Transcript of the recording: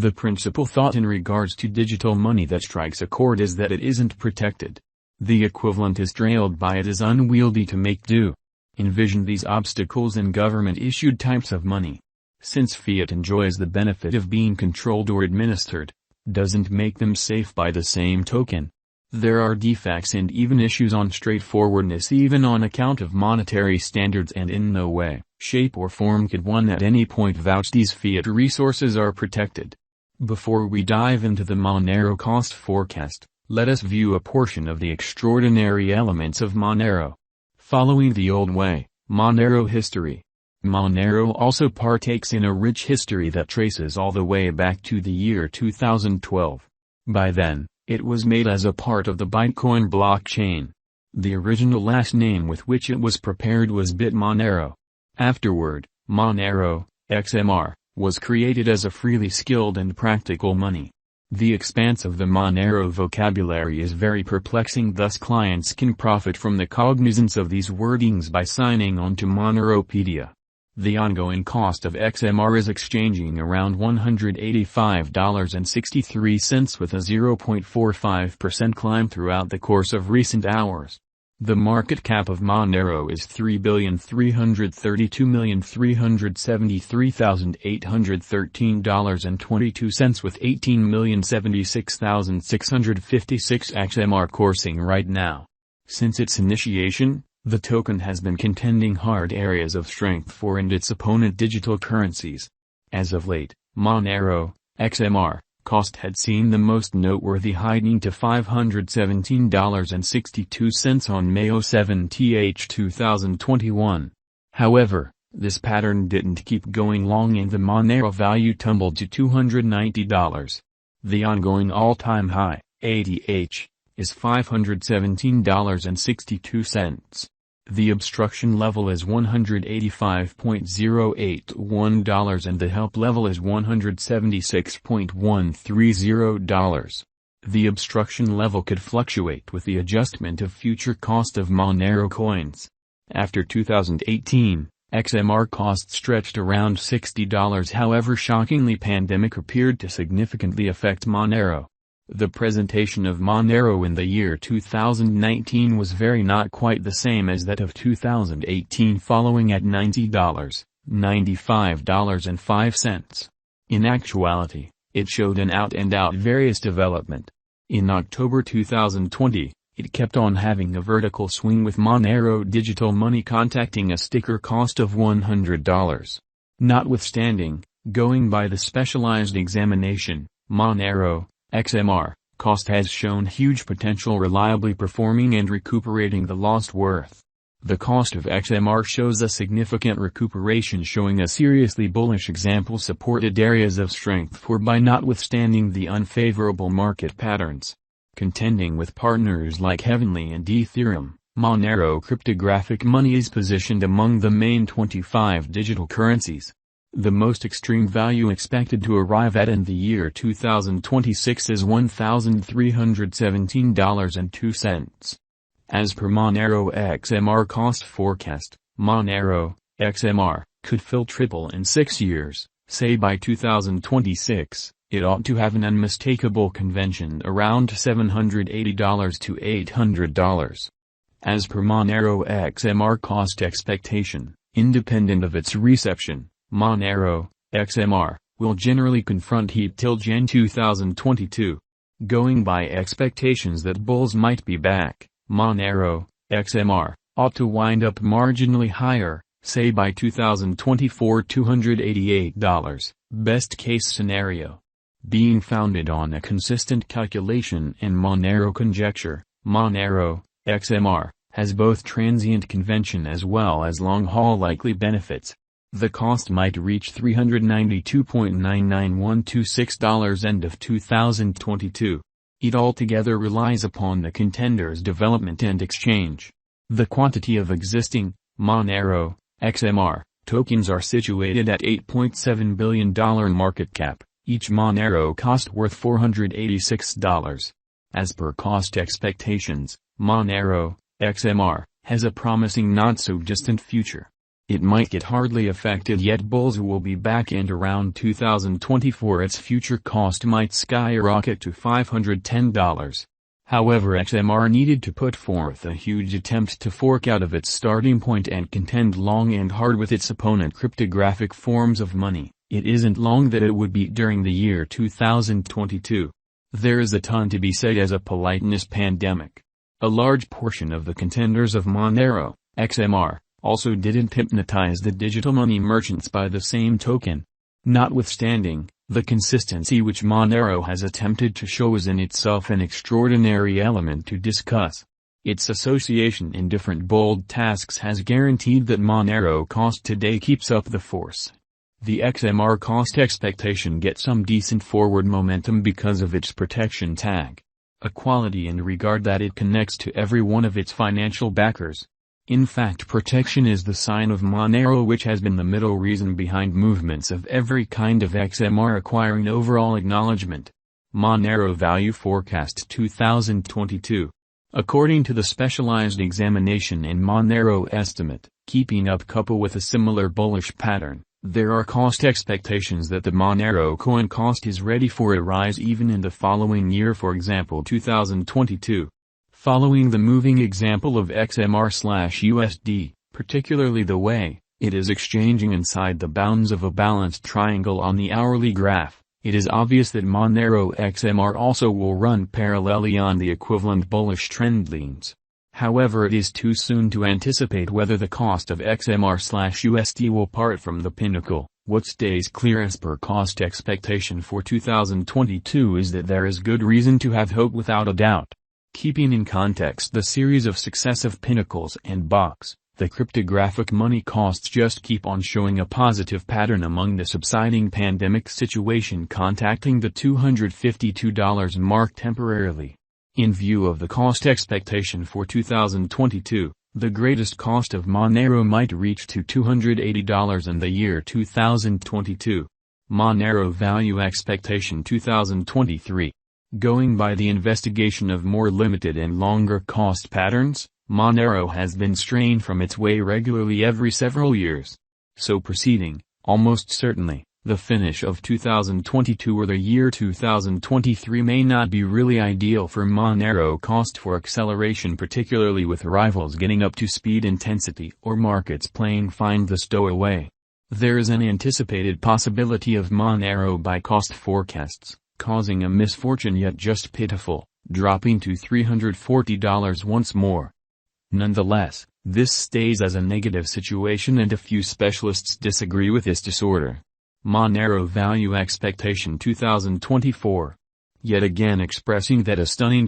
The principal thought in regards to digital money that strikes a chord is that it isn't protected. The equivalent is trailed by it is unwieldy to make do. Envision these obstacles in government-issued types of money. Since fiat enjoys the benefit of being controlled or administered, doesn't make them safe by the same token. There are defects and even issues on straightforwardness even on account of monetary standards, and in no way, shape or form could one at any point vouch these fiat resources are protected. Before we dive into the Monero cost forecast, let us view a portion of the extraordinary elements of Monero. Following the old way, Monero history. Monero also partakes in a rich history that traces all the way back to the year 2012. By then, it was made as a part of the Bitcoin blockchain. The original last name with which it was prepared was Monero. Afterward, Monero, XMR, was created as a freely skilled and practical money. The expanse of the Monero vocabulary is very perplexing, thus clients can profit from the cognizance of these wordings by signing on to Moneropedia. The ongoing cost of XMR is exchanging around $185.63 with a 0.45% climb throughout the course of recent hours. The market cap of Monero is $3,332,373,813.22 with 18,076,656 XMR coursing right now. Since its initiation, the token has been contending hard areas of strength for and its opponent digital currencies. As of late, Monero, XMR, cost had seen the most noteworthy hiking to $517.62 on May 7, 2021. However, this pattern didn't keep going long and the Monero value tumbled to $290. The ongoing all-time high, ATH, is $517.62. The obstruction level is $185.081 and the help level is $176.130. The obstruction level could fluctuate with the adjustment of future cost of Monero coins. After 2018, XMR cost stretched around $60. However, shockingly, pandemic appeared to significantly affect Monero. The presentation of Monero in the year 2019 was very not quite the same as that of 2018, following at $90, $95.05. In actuality, it showed an out-and-out various development. In October 2020, it kept on having a vertical swing with Monero digital money contacting a sticker cost of $100. Notwithstanding, going by the specialized examination, Monero, XMR, cost has shown huge potential, reliably performing and recuperating the lost worth. The cost of XMR shows a significant recuperation, showing a seriously bullish example supported areas of strength for by notwithstanding the unfavorable market patterns. Contending with partners like Heavenly and Ethereum, Monero cryptographic money is positioned among the main 25 digital currencies. The most extreme value expected to arrive at in the year 2026 is $1,317.02. As per Monero XMR cost forecast, Monero, XMR, could fill triple in 6 years. Say by 2026, it ought to have an unmistakable convention around $780 to $800. As per Monero XMR cost expectation, independent of its reception, Monero, XMR, will generally confront heat till Jan 2022. Going by expectations that bulls might be back, Monero, XMR, ought to wind up marginally higher, say by 2024 $288, best case scenario. Being founded on a consistent calculation and Monero conjecture, Monero, XMR, has both transient convention as well as long-haul likely benefits. The cost might reach $392.99126 end of 2022. It altogether relies upon the contender's development and exchange. The quantity of existing Monero, XMR, tokens are situated at $8.7 billion market cap, each Monero cost worth $486. As per cost expectations, Monero, XMR, has a promising not-so-distant future. It might get hardly affected, yet bulls will be back, and around 2024 its future cost might skyrocket to $510. However, XMR needed to put forth a huge attempt to fork out of its starting point and contend long and hard with its opponent cryptographic forms of money. It isn't long that it would beat during the year 2022. There is a ton to be said as a politeness pandemic. A large portion of the contenders of Monero, XMR, also didn't hypnotize the digital money merchants by the same token. Notwithstanding, the consistency which Monero has attempted to show is in itself an extraordinary element to discuss. Its association in different bold tasks has guaranteed that Monero cost today keeps up the force. The XMR cost expectation gets some decent forward momentum because of its protection tag, a quality and regard that it connects to every one of its financial backers. In fact, protection is the sign of Monero, which has been the middle reason behind movements of every kind of XMR acquiring overall acknowledgement. Monero Value Forecast 2022. According to the Specialized Examination and Monero Estimate, keeping up couple with a similar bullish pattern, there are cost expectations that the Monero coin cost is ready for a rise even in the following year, for example 2022. Following the moving example of XMR/USD, particularly the way it is exchanging inside the bounds of a balanced triangle on the hourly graph, it is obvious that Monero XMR also will run parallelly on the equivalent bullish trend lines. However, it is too soon to anticipate whether the cost of XMR/USD will part from the pinnacle. What stays clear as per cost expectation for 2022 is that there is good reason to have hope without a doubt. Keeping in context the series of successive pinnacles and bucks, the cryptographic money costs just keep on showing a positive pattern among the subsiding pandemic situation, contacting the $252 mark temporarily. In view of the cost expectation for 2022, the greatest cost of Monero might reach to $280 in the year 2022. Monero Value Expectation 2023. Going by the investigation of more limited and longer cost patterns, Monero has been straying from its way regularly every several years. So proceeding, almost certainly, the finish of 2022 or the year 2023 may not be really ideal for Monero cost for acceleration, particularly with rivals getting up to speed intensity or markets playing find the stowaway. There is an anticipated possibility of Monero by cost forecasts causing a misfortune, yet just pitiful, dropping to $340 once more. Nonetheless, this stays as a negative situation and a few specialists disagree with this disorder. Monero Value Expectation 2024. Yet again expressing that a stunning